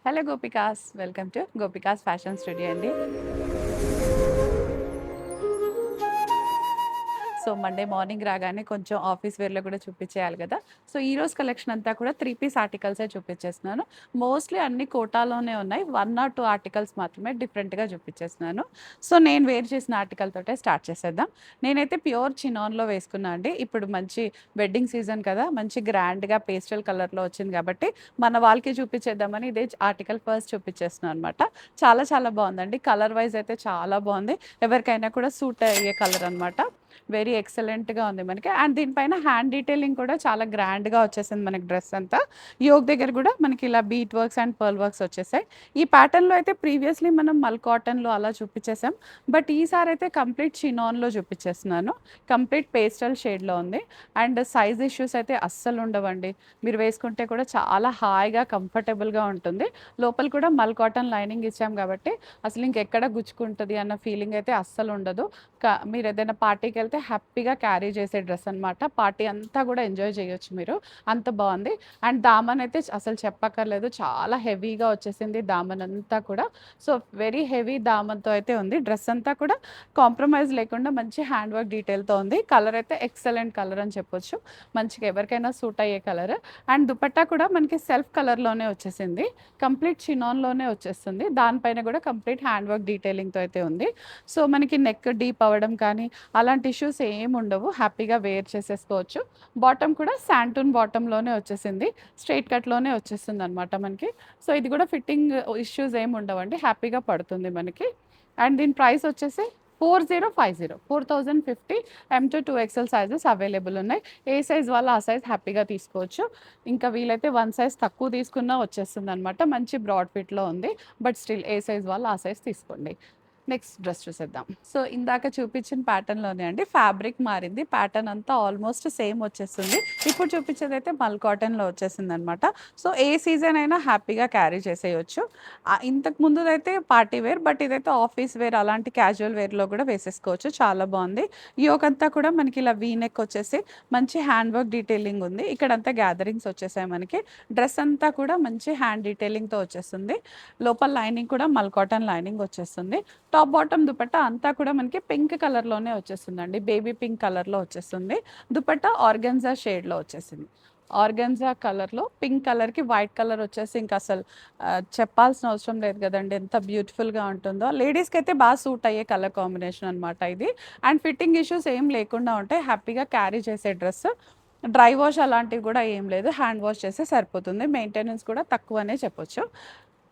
Hello gopikas, welcome to gopikas fashion studio అండి. So Monday morning రాగానే కొంచెం ఆఫీస్ వేర్లో కూడా చూపించేయాలి కదా. సో ఈ రోజు కలెక్షన్ అంతా కూడా 3 పీస్ ఆర్టికల్సే చూపించేస్తున్నాను. మోస్ట్లీ అన్ని కోటాలోనే ఉన్నాయి. 1 or 2 ఆర్టికల్స్ మాత్రమే డిఫరెంట్గా చూపించేస్తున్నాను. సో నేను వేర్ చేసిన ఆర్టికల్ తోటే స్టార్ట్ చేసేద్దాం. నేనైతే ప్యూర్ చినాన్లో వేసుకున్నా అండి. ఇప్పుడు మంచి వెడ్డింగ్ సీజన్ కదా, మంచి గ్రాండ్గా పేస్టల్ కలర్లో వచ్చింది కాబట్టి మన వాళ్ళకి చూపించేద్దామని ఇదే ఆర్టికల్ ఫస్ట్ చూపించేస్తున్నాను అనమాట. చాలా చాలా బాగుందండి. కలర్ వైజ్ అయితే చాలా బాగుంది. ఎవరికైనా కూడా సూట్ అయ్యే కలర్ అనమాట. వెరీ ఎక్సలెంట్గా ఉంది మనకి. అండ్ దీనిపైన హ్యాండ్ డీటెయిలింగ్ కూడా చాలా గ్రాండ్గా వచ్చేసింది మనకి. డ్రెస్ అంతా యోగ్ దగ్గర కూడా మనకి ఇలా beat works and pearl works వచ్చేసాయి. ఈ ప్యాటర్న్లో అయితే ప్రీవియస్లీ మనం మల్ కాటన్లో అలా చూపించేసాం. బట్ ఈసారి అయితే కంప్లీట్ చినాన్లో చూపించేస్తున్నాను. కంప్లీట్ పేస్టల్ షేడ్లో ఉంది. అండ్ సైజ్ ఇష్యూస్ అయితే అస్సలు ఉండవండి. మీరు వేసుకుంటే కూడా చాలా హాయిగా కంఫర్టబుల్గా ఉంటుంది. లోపల కూడా మల్ కాటన్ లైనింగ్ ఇచ్చాం కాబట్టి అసలు ఇంకెక్కడ గుచ్చుకుంటుంది అన్న ఫీలింగ్ అయితే అస్సలు ఉండదు. మీరు ఏదైనా పార్టీకి వెళ్తే హ్యాపీగా క్యారీ చేసే డ్రెస్ అనమాట. పార్టీ అంతా కూడా ఎంజాయ్ చేయొచ్చు మీరు, అంత బాగుంది. అండ్ దామన్ అయితే అసలు చెప్పక్కర్లేదు, చాలా హెవీగా వచ్చేసింది దామన్ అంతా కూడా. సో వెరీ హెవీ దామన్తో అయితే ఉంది. డ్రెస్ అంతా కూడా కాంప్రమైజ్ లేకుండా మంచి హ్యాండ్ వర్క్ డీటెయిల్తో ఉంది. కలర్ అయితే ఎక్సలెంట్ కలర్ అని చెప్పొచ్చు. మంచిగా ఎవరికైనా సూట్ అయ్యే కలర్. అండ్ దుపట్టా కూడా మనకి సెల్ఫ్ కలర్లోనే వచ్చేసింది. కంప్లీట్ చినాన్లోనే వచ్చేస్తుంది. దానిపైన కూడా కంప్లీట్ హ్యాండ్ వర్క్ డీటెయిలింగ్తో అయితే ఉంది. సో మనకి నెక్ డీప్ అవ్వడం కానీ అలాంటి ఇష్యూస్ ఏమి ఉండవు. హ్యాపీగా వేర్ చేసేసుకోవచ్చు. బాటమ్ కూడా శాంటూన్ బాటంలోనే వచ్చేసింది. స్ట్రైట్ కట్లోనే వచ్చేస్తుంది అనమాట మనకి. సో ఇది కూడా ఫిట్టింగ్ ఇష్యూస్ ఏమి ఉండవండి, హ్యాపీగా పడుతుంది మనకి. అండ్ దీని ప్రైస్ వచ్చేసి 4050, 4050. M to 2XL sizes available ఉన్నాయి. ఏ సైజ్ వాళ్ళు ఆ సైజ్ హ్యాపీగా తీసుకోవచ్చు. ఇంకా వీలైతే 1 సైజ్ తక్కువ తీసుకున్నా వచ్చేస్తుంది అనమాట. మంచి బ్రాడ్ ఫిట్లో ఉంది. బట్ స్టిల్ ఏ సైజ్ వాళ్ళు ఆ సైజ్ తీసుకోండి. నెక్స్ట్ డ్రెస్ చూసేద్దాం. సో ఇందాక చూపించిన ప్యాటర్న్లోనే అండి, ఫ్యాబ్రిక్ మారింది. ప్యాటర్న్ అంతా ఆల్మోస్ట్ సేమ్ వచ్చేస్తుంది. ఇప్పుడు చూపించేది అయితే మల్ కాటన్లో వచ్చేసింది అనమాట. సో ఏ సీజన్ అయినా హ్యాపీగా క్యారీ చేసేయచ్చు. ఇంతకు ముందుదైతే పార్టీ వేర్, బట్ ఇదైతే ఆఫీస్ వేర్ అలాంటి క్యాజువల్ వేర్లో కూడా వేసేసుకోవచ్చు. చాలా బాగుంది. యోక్ అంతా కూడా మనకి ఇలా వీనెక్ వచ్చేసి మంచి హ్యాండ్ వర్క్ డీటెయిలింగ్ ఉంది. ఇక్కడంతా గ్యాదరింగ్స్ వచ్చేసాయి మనకి. డ్రెస్ అంతా కూడా మంచి హ్యాండ్ డీటెయిలింగ్తో వచ్చేస్తుంది. లోపల లైనింగ్ కూడా మల్ కాటన్ లైనింగ్ వచ్చేస్తుంది. టాప్ బాటమ్ దుపట్టా అంతా కూడా మనకి పింక్ కలర్లోనే వచ్చేస్తుందండి. బేబీ పింక్ కలర్లో వచ్చేస్తుంది. దుపట్టా ఆర్గన్జా షేడ్లో వచ్చేసింది. ఆర్గన్జా కలర్లో పింక్ కలర్కి వైట్ కలర్ వచ్చేసి ఇంకా అసలు చెప్పాల్సిన అవసరం లేదు కదండి, ఎంత బ్యూటిఫుల్గా ఉంటుందో. లేడీస్కి అయితే బాగా సూట్ అయ్యే కలర్ కాంబినేషన్ అనమాట ఇది. అండ్ ఫిట్టింగ్ ఇష్యూస్ ఏం లేకుండా ఉంటాయి. హ్యాపీగా క్యారీ చేసే డ్రెస్. డ్రై వాష్ అలాంటివి కూడా ఏం లేదు, హ్యాండ్ వాష్ చేస్తే సరిపోతుంది. మెయింటెనెన్స్ కూడా తక్కువనే చెప్పొచ్చు.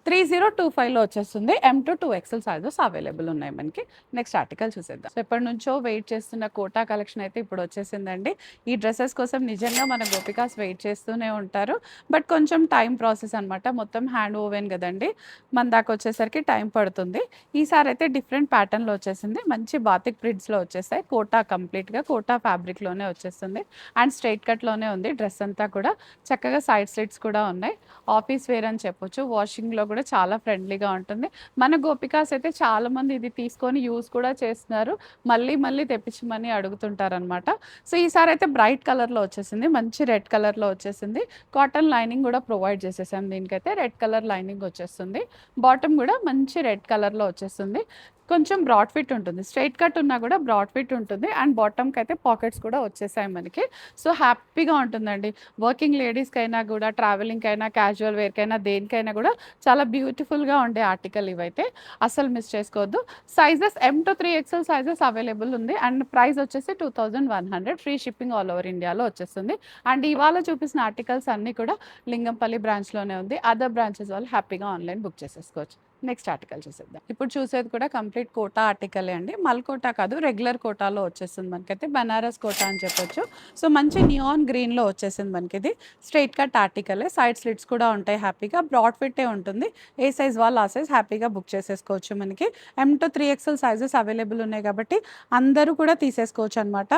3025లో వచ్చేస్తుంది. M to 2XL sizes available ఉన్నాయి మనకి. నెక్స్ట్ ఆర్టికల్ చూసేద్దాం. సో ఎప్పటి నుంచో వెయిట్ చేస్తున్న కోటా కలెక్షన్ అయితే ఇప్పుడు వచ్చేసిందండి. ఈ డ్రెస్సెస్ కోసం నిజంగా మన గోపికాస్ వెయిట్ చేస్తూనే ఉంటారు. బట్ కొంచెం టైం ప్రాసెస్ అనమాట. మొత్తం హ్యాండ్ ఓవెన్ కదండి, మన దాకా వచ్చేసరికి టైం పడుతుంది. ఈసారి అయితే డిఫరెంట్ ప్యాటర్న్లో వచ్చేసింది. మంచి బాతిక్ ప్రింట్స్లో వచ్చేసాయి. కోటా కంప్లీట్గా కోటా ఫ్యాబ్రిక్లోనే వచ్చేస్తుంది. అండ్ స్ట్రైట్ కట్లోనే ఉంది డ్రెస్ అంతా కూడా. చక్కగా సైడ్ స్లిట్స్ కూడా ఉన్నాయి. ఆఫీస్ వేర్ అని చెప్పొచ్చు. వాషింగ్లో కూడా చాలా ఫ్రెండ్లీగా ఉంటుంది. మన గోపికాస్ అయితే చాలామంది ఇది తీసుకొని యూస్ కూడా చేస్తున్నారు. మళ్ళీ మళ్ళీ తెప్పించమని అడుగుతుంటారనమాట. సో ఈసారి అయితే బ్రైట్ కలర్లో వచ్చేసింది. మంచి రెడ్ కలర్లో వచ్చేసింది. కాటన్ లైనింగ్ కూడా ప్రొవైడ్ చేసేసాం. దీనికైతే రెడ్ కలర్ లైనింగ్ వచ్చేస్తుంది. బాటమ్ కూడా మంచి రెడ్ కలర్లో వచ్చేస్తుంది. కొంచెం బ్రాడ్ ఫిట్ ఉంటుంది. స్ట్రైట్ కట్ ఉన్నా కూడా బ్రాడ్ ఫిట్ ఉంటుంది. అండ్ బాటమ్కి అయితే పాకెట్స్ కూడా వచ్చేసాయి మనకి. సో హ్యాపీగా ఉంటుందండి. వర్కింగ్ లేడీస్కైనా కూడా, ట్రావెలింగ్కైనా, క్యాజువల్ వేర్కైనా, దేనికైనా కూడా చాలా బ్యూటిఫుల్గా ఉండే ఆర్టికల్ ఇవైతే. అస్సలు మిస్ చేసుకోవద్దు. Sizes M to 3XL sizes available ఉంది. అండ్ ప్రైస్ వచ్చేసి 2100. ఫ్రీ షిప్పింగ్ ఆల్ ఓవర్ ఇండియాలో వచ్చేస్తుంది. అండ్ ఇవాళ చూపిస్తున్న ఆర్టికల్స్ అన్నీ కూడా లింగంపల్లి బ్రాంచ్లోనే ఉంది. అదర్ బ్రాంచెస్ వాళ్ళు హ్యాపీగా ఆన్లైన్ బుక్ చేసేసుకోవచ్చు. నెక్స్ట్ ఆర్టికల్ చూసేద్దాం. ఇప్పుడు చూసేది కూడా కంప్లీట్ కోటా ఆర్టికలే అండి. మల్ కోటా కాదు, రెగ్యులర్ కోటాలో వచ్చేస్తుంది మనకైతే. బనారస్ కోటా అని చెప్పొచ్చు. సో మంచి నియాన్ గ్రీన్లో వచ్చేసింది మనకి. ఇది స్ట్రైట్ కట్ ఆర్టికలే. సైడ్ స్లిట్స్ కూడా ఉంటాయి. హ్యాపీగా బ్రాడ్ ఫిట్టే ఉంటుంది. ఏ సైజ్ వాళ్ళు ఆ సైజ్ హ్యాపీగా బుక్ చేసేసుకోవచ్చు మనకి. M to 3XL sizes available ఉన్నాయి కాబట్టి అందరూ కూడా తీసేసుకోవచ్చు అనమాట.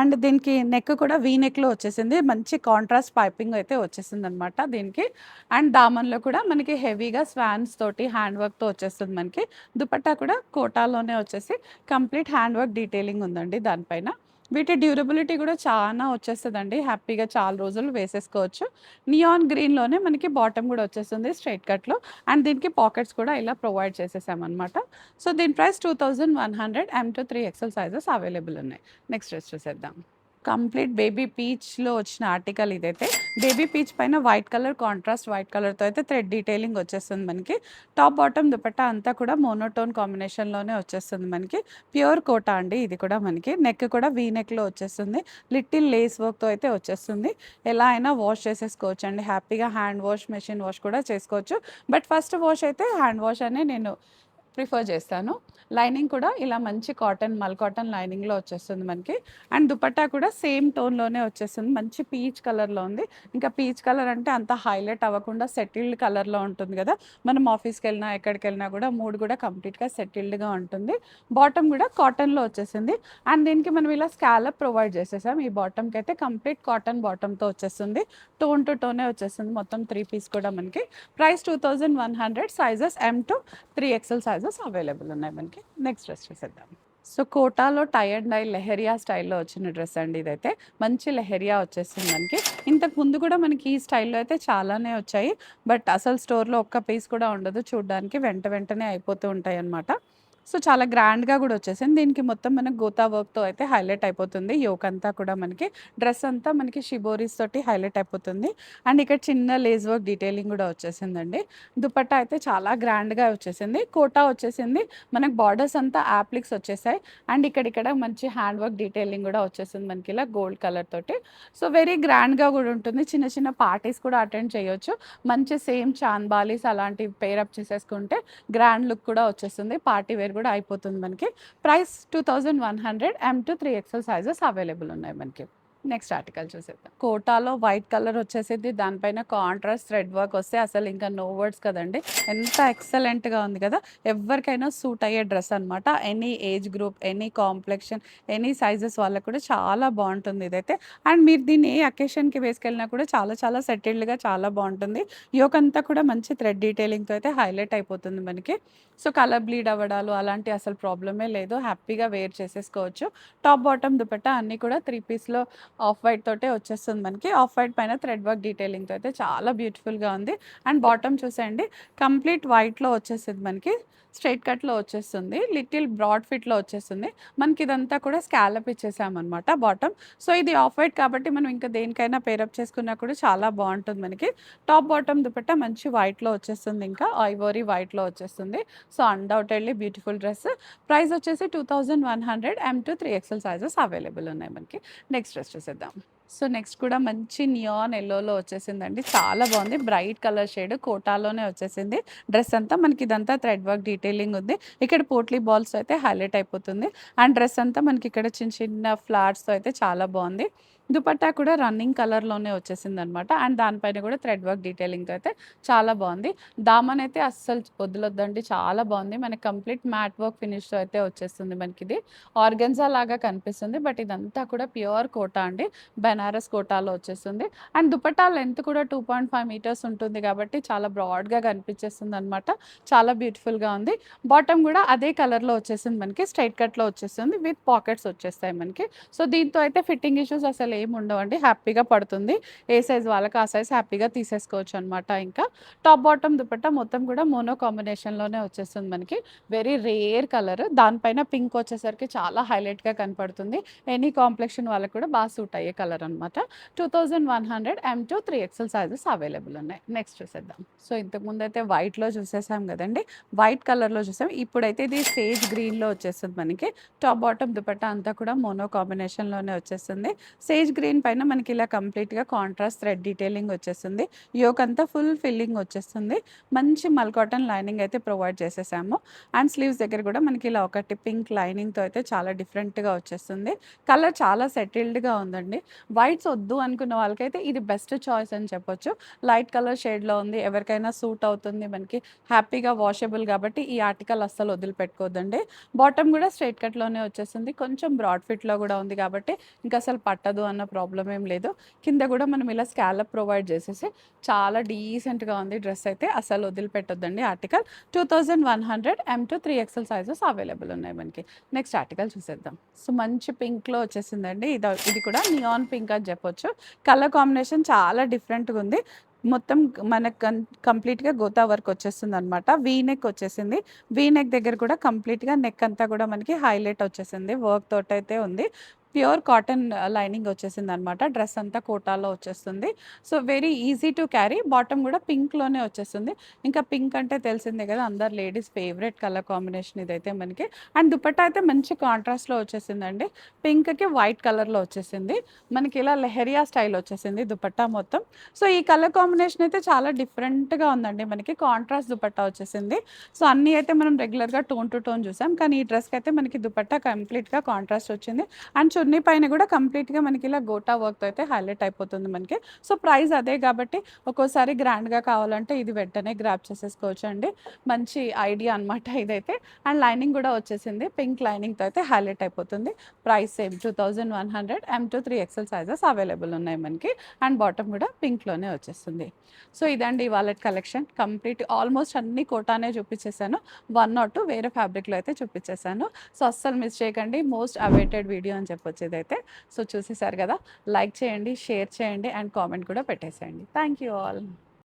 అండ్ దీనికి నెక్ కూడా వీ నెక్లో వచ్చేసింది. మంచి కాంట్రాస్ట్ పైపింగ్ అయితే వచ్చేసింది అనమాట దీనికి. అండ్ దామన్లో కూడా మనకి హెవీగా స్వాన్స్ తోటి హ్యాండ్ వర్క్తో వచ్చేస్తుంది మనకి. దుపట్టా కూడా కోటాలోనే వచ్చేసి కంప్లీట్ హ్యాండ్ వర్క్ డీటెయిలింగ్ ఉందండి దానిపైన. వీటి డ్యూరబిలిటీ కూడా చానా వచ్చేస్తదండి. హ్యాపీగా చాలా రోజులు వేసేసుకోవచ్చు. నియాన్ గ్రీన్‌లోనే మనకి బాటమ్ కూడా వచ్చేస్తుంది స్ట్రెయిట్ కట్‌లో. అండ్ దీనికి పాకెట్స్ కూడా ఇలా ప్రొవైడ్ చేసేసామనమాట. సో, దీని price 2100 M-3 XL sizes available ఉన్నాయి. నెక్స్ట్ డ్రెస్ చూసేద్దాం. కంప్లీట్ బేబీ పీచ్‌లో వచ్చిన ఆర్టికల్ ఇదైతే. బేబీ పీచ్ పైన వైట్ కలర్ కాంట్రాస్ట్ వైట్ కలర్‌తో అయితే థ్రెడ్ డీటెయిలింగ్ వచ్చేస్తుంది మనకి. టాప్ బాటమ్ దుపట్టా అంతా కూడా మోనోటోన్ కాంబినేషన్‌లోనే వచ్చేస్తుంది మనకి. ప్యూర్ కోటా అండి ఇది కూడా మనకి. నెక్ కూడా వీ నెక్‌లో వచ్చేస్తుంది. లిటిల్ లేస్ వర్క్‌తో అయితే వచ్చేస్తుంది. ఎలా అయినా వాష్ చేసేసుకోవచ్చండి. హ్యాపీగా హ్యాండ్ వాష్, మెషిన్ వాష్ కూడా చేసుకోవచ్చు. బట్ ఫస్ట్ వాష్ అయితే హ్యాండ్ వాష్ అనే నేను ప్రిఫర్ చేస్తాను. లైనింగ్ కూడా ఇలా మంచి కాటన్, మల్ కాటన్ లైనింగ్‌లో వచ్చేస్తుంది మనకి. అండ్ దుపట్టా కూడా సేమ్ టోన్‌లోనే వచ్చేస్తుంది. మంచి పీచ్ కలర్‌లో ఉంది. ఇంకా పీచ్ కలర్ అంటే అంత హైలైట్ అవ్వకుండా సెటిల్డ్ కలర్‌లో ఉంటుంది కదా! మనం ఆఫీస్‌కెళ్ళినా, ఎక్కడికెళ్ళినా కూడా మూడ్ కూడా కంప్లీట్‌గా సెటిల్డ్‌గా ఉంటుంది. బాటమ్ కూడా కాటన్‌లో వచ్చేసింది. అండ్ దీనికి మనం ఇలా స్కాలప్ ప్రొవైడ్ చేసేసాం. ఈ బాటమ్‌కైతే కంప్లీట్ కాటన్ బాటమ్‌తో వచ్చేస్తుంది. టోన్ టు టోనే వచ్చేస్తుంది. మొత్తం 3 పీస్ కూడా మనకి. Price 2100 sizes M-3 XL sizes available ఉన్నాయి మనకి. నెక్స్ట్ డ్రెస్ చూసేద్దాం. సో, కోటాలో టై అండ్ డై లెహెరియా స్టైల్‌లో వచ్చిన డ్రెస్ అండి ఇదైతే. మంచి లెహెరియా వచ్చేసింది మనకి. ఇంతకు ముందు కూడా మనకి ఈ స్టైల్‌లో అయితే చాలానే వచ్చాయి. బట్ అసలు స్టోర్‌లో ఒక్క పీస్ కూడా ఉండదు చూడ్డానికి. వెంటనే అయిపోతూ ఉంటాయన్నమాట. సో, చాలా గ్రాండ్‌గా కూడా వచ్చేసింది. దీనికి మొత్తం మనకు గోతా వర్క్‌తో అయితే హైలైట్ అయిపోతుంది. యోక్ అంతా కూడా మనకి. డ్రెస్ అంతా మనకి షిబోరీస్ తోటి హైలైట్ అయిపోతుంది. అండ్ ఇక్కడ చిన్న లేస్ వర్క్ డీటెయిలింగ్ కూడా వచ్చేసిందండి. దుపట్టా అయితే చాలా గ్రాండ్‌గా వచ్చేసింది. కోటా వచ్చేసింది. మనకు బార్డర్స్ అంతా యాప్లిక్స్ వచ్చేసాయి. అండ్ ఇక్కడిక్కడ మంచి హ్యాండ్ వర్క్ డీటెయిలింగ్ కూడా వచ్చేసింది మనకి ఇలా గోల్డ్ కలర్ తోటి. సో, వెరీ గ్రాండ్‌గా కూడా ఉంటుంది. చిన్న చిన్న పార్టీస్ కూడా అటెండ్ చేయొచ్చు. మంచి సేమ్ చాంద్ బాలీస్ అలాంటివి పేరప్ చేసేసుకుంటే గ్రాండ్ లుక్ కూడా వచ్చేస్తుంది. పార్టీ వేర్ కూడా అయిపోతుంది మనకి. Price 2100 M-3 XL sizes available ఉన్నాయి మనకి. నెక్స్ట్ ఆర్టికల్ చూసేద్దాం. కోటాలో వైట్ కలర్ వచ్చేసిద్ది. దానిపైన కాంట్రాస్ట్ థ్రెడ్ వర్క్ వస్తే అసలు ఇంకా నో వర్డ్స్ కదండీ. ఎంత ఎక్సలెంట్‌గా ఉంది కదా! ఎవ్వరికైనా సూట్ అయ్యే డ్రెస్ అనమాట. Any age group, any complexion, any sizes వాళ్ళకి కూడా చాలా బావుంటుంది ఇదైతే. అండ్ మీరు దీన్ని ఏ అకేషన్‌కి వేసుకెళ్ళినా కూడా చాలా చాలా సెటిల్డ్‌గా చాలా బావుంటుంది. యోక్ అంతా కూడా మంచి థ్రెడ్ డీటెయిలింగ్‌తో అయితే హైలైట్ అయిపోతుంది మనకి. సో, కలర్ బ్లీడ్ అవ్వడాలు అలాంటి అసలు ప్రాబ్లమే లేదు. హ్యాపీగా వేర్ చేసేసుకోవచ్చు. టాప్, బాటమ్ దుపట్టా అన్నీ కూడా 3 పీస్‌లో ఆఫ్ వైట్ తోటే వచ్చేస్తుంది మనకి. ఆఫ్ వైట్ పైన థ్రెడ్ వర్క్ డీటెయిలింగ్‌తో అయితే చాలా బ్యూటిఫుల్‌గా ఉంది. అండ్ బాటమ్ చూసేయండి కంప్లీట్ వైట్‌లో వచ్చేసిద్ది మనకి. స్ట్రెయిట్ కట్‌లో వచ్చేస్తుంది. లిటిల్ బ్రాడ్ ఫిట్‌లో వచ్చేస్తుంది. మనకి ఇదంతా కూడా స్కాలప్ ఇచ్చేసామనమాట బాటమ్. సో, ఇది ఆఫ్ వైట్ కాబట్టి మనం ఇంకా దేనికైనా పేరప్ చేసుకున్నా కూడా చాలా బావుంటుంది మనకి. టాప్, బాటమ్ దుపట్టా మంచి వైట్‌లో వచ్చేస్తుంది ఇంకా. ఐవరీ వైట్‌లో వచ్చేస్తుంది. So, undoubtedly beautiful dress. Price వచ్చేసి 2100 M-3 ఎక్సెల్ సైజెస్ అవైలబుల్ ఉన్నాయి మనకి. నెక్స్ట్ డ్రెస్ చూసేద్దాం. సో, నెక్స్ట్ కూడా మంచి నియాన్ యెల్లోలో వచ్చేసిందండి. చాలా బాగుంది. బ్రైట్ కలర్ షేడ్ కోటాలోనే వచ్చేసింది. డ్రెస్ అంతా మనకి ఇదంతా థ్రెడ్ వర్క్ డీటెయిలింగ్ ఉంది. ఇక్కడ పోట్లీ బాల్స్ అయితే హైలైట్ అయిపోతుంది. అండ్ డ్రెస్ అంతా మనకి ఇక్కడ చిన్న చిన్న ఫ్లవర్స్‌తో అయితే చాలా బాగుంది. దుపట్టా కూడా రన్నింగ్ కలర్‌లోనే వచ్చేసిందనమాట. అండ్ దానిపైన కూడా థ్రెడ్ వర్క్ డీటెయిలింగ్‌తో అయితే చాలా బాగుంది. దామన్ అయితే అస్సలు వదలొద్దండి. చాలా బాగుంది. మనకి కంప్లీట్ మ్యాట్ వర్క్ ఫినిష్‌తో అయితే వచ్చేస్తుంది మనకిది. ఆర్గన్జా లాగా కనిపిస్తుంది. బట్ ఇదంతా కూడా ప్యూర్ కోటా అండి. బెనారస్ కోటాలో వచ్చేస్తుంది. అండ్ దుపట్టా లెంత్ కూడా 2.5 మీటర్స్ ఉంటుంది కాబట్టి చాలా బ్రాడ్‌గా కనిపించేస్తుందనమాట. చాలా బ్యూటిఫుల్‌గా ఉంది. బాటమ్ కూడా అదే కలర్‌లో వచ్చేసింది మనకి. స్ట్రెయిట్ కట్‌లో వచ్చేస్తుంది. విత్ పాకెట్స్ వచ్చేస్తాయి మనకి. సో, దీంతో అయితే ఫిట్టింగ్ ఇష్యూస్ అసలు ఏమి ఉండవండి. హ్యాపీగా పడుతుంది. ఏ సైజ్ వాళ్ళకి ఆ సైజ్ హ్యాపీగా తీసేసుకోవచ్చు అనమాట ఇంకా. టాప్, బాటమ్ దుపట్టా మొత్తం కూడా మోనో కాంబినేషన్‌లోనే వచ్చేస్తుంది మనకి. Very rare colour. దానిపైన పింక్ వచ్చేసరికి చాలా హైలైట్‌గా కనపడుతుంది. ఎనీ కాంప్లెక్షన్ వాళ్ళకి కూడా బాగా సూట్ అయ్యే కలర్ అనమాట. 2100 M-3 ఎక్సెల్ సైజెస్ అవైలబుల్ ఉన్నాయి. నెక్స్ట్ చూసేద్దాం. సో, ఇంతకుముందైతే వైట్‌లో చూసేసాం కదండీ. వైట్ కలర్‌లో చూసాం. ఇప్పుడైతే ఇది సేజ్ గ్రీన్‌లో వచ్చేస్తుంది మనకి. టాప్, బాటమ్ దుపట్టా అంతా కూడా మోనో కాంబినేషన్‌లోనే వచ్చేస్తుంది. సేజ్ గ్రీన్ పైన మనకి ఇలా కంప్లీట్‌గా కాంట్రాస్ట్ థ్రెడ్ డీటెయిలింగ్ వచ్చేస్తుంది. యోక్ అంతా ఫుల్ ఫిల్లింగ్ వచ్చేస్తుంది. మంచి మల్ కాటన్ లైనింగ్ అయితే ప్రొవైడ్ చేసేసాము. అండ్ స్లీవ్స్ దగ్గర కూడా మనకి ఇలా ఒకటి పింక్ లైనింగ్‌తో అయితే చాలా డిఫరెంట్‌గా వచ్చేస్తుంది. కలర్ చాలా సెటిల్డ్‌గా ఉందండి. వైట్స్ వద్దు అనుకున్న వాళ్ళకైతే ఇది బెస్ట్ చాయిస్ అని చెప్పొచ్చు. లైట్ కలర్ షేడ్‌లో ఉంది. ఎవరికైనా సూట్ అవుతుంది మనకి. హ్యాపీగా వాషబుల్ కాబట్టి ఈ ఆర్టికల్ అస్సలు బాటమ్ కూడా స్ట్రెయిట్ కట్‌లోనే వచ్చేసింది. కొంచెం బ్రాడ్ ఫిట్‌లో కూడా ఉంది కాబట్టి ఇంక అసలు పట్టదు అన్న అన్న ప్రాబ్లం ఏం లేదు. కింద కూడా మనం ఇలా స్కాలప్ ప్రొవైడ్ చేసేసి చాలా డీసెంట్గా ఉంది డ్రెస్ అయితే. అసలు వదిలిపెట్టొద్దండి article. 2100 M to 3XL sizes available ఉన్నాయి మనకి. నెక్స్ట్ ఆర్టికల్ చూసేద్దాం. సో మంచి పింక్లో వచ్చేసిందండి. ఇది కూడా నియాన్ పింక్ అని చెప్పొచ్చు. కలర్ కాంబినేషన్ చాలా డిఫరెంట్గా ఉంది. మొత్తం మనకు కంప్లీట్గా గోతా వర్క్ వచ్చేస్తుంది అనమాట. వీ నెక్ వచ్చేసింది. వీ నెక్ దగ్గర కూడా కంప్లీట్గా నెక్ అంతా కూడా మనకి హైలైట్ వచ్చేసింది. వర్క్ తోటైతే ఉంది. ప్యూర్ కాటన్ లైనింగ్ వచ్చేసింది అనమాట. డ్రెస్ అంతా కోటాలో వచ్చేస్తుంది. So very easy to carry. Bottom కూడా పింక్లోనే వచ్చేస్తుంది. ఇంకా పింక్ అంటే తెలిసిందే కదా, అందరు లేడీస్ ఫేవరెట్ కలర్ కాంబినేషన్ ఇదైతే మనకి. అండ్ దుపట్టా అయితే మంచి కాంట్రాస్ట్లో వచ్చేసిందండి. పింక్కి వైట్ కలర్లో వచ్చేసింది. మనకి ఇలా లెహరియా స్టైల్ వచ్చేసింది దుపట్టా మొత్తం. సో ఈ కలర్ కాంబినేషన్ అయితే చాలా డిఫరెంట్గా ఉందండి. మనకి కాంట్రాస్ట్ దుపట్టా వచ్చేసింది. సో అన్నీ అయితే మనం రెగ్యులర్గా టోన్ టు టోన్ చూసాం, కానీ ఈ డ్రెస్కి అయితే మనకి దుపట్టా కంప్లీట్గా కాంట్రాస్ట్ వచ్చింది. అండ్ చున్నీ పైన కూడా కంప్లీట్గా మనకి ఇలా గోటా వర్క్తో అయితే హైలైట్ అయిపోతుంది మనకి. సో ప్రైస్ అదే కాబట్టి ఒక్కోసారి గ్రాండ్గా కావాలంటే ఇది వెంటనే గ్రాప్ చేసేసుకోవచ్చు అండి. మంచి ఐడియా అనమాట ఇదైతే. అండ్ లైనింగ్ కూడా వచ్చేసింది. పింక్ లైనింగ్తో అయితే హైలైట్ అయిపోతుంది. Price same 2100 M to 3XL sizes available ఉన్నాయి మనకి. అండ్ బాటమ్ కూడా పింక్లోనే వచ్చేస్తుంది. సో ఇదండి వాలెట్ కలెక్షన్. కంప్లీట్ ఆల్మోస్ట్ అన్ని కోటానే చూపించేసాను. 1 or 2 వేరే ఫ్యాబ్రిక్లో అయితే చూపించేసాను. సో అస్సలు మిస్ చేయకండి. మోస్ట్ అవైటెడ్ వీడియో అని చెప్పొచ్చు ఇదైతే. సో చూసేసారు కదా, లైక్ చేయండి, షేర్ చేయండి అండ్ కామెంట్ కూడా పెట్టేసేయండి. Thank you all.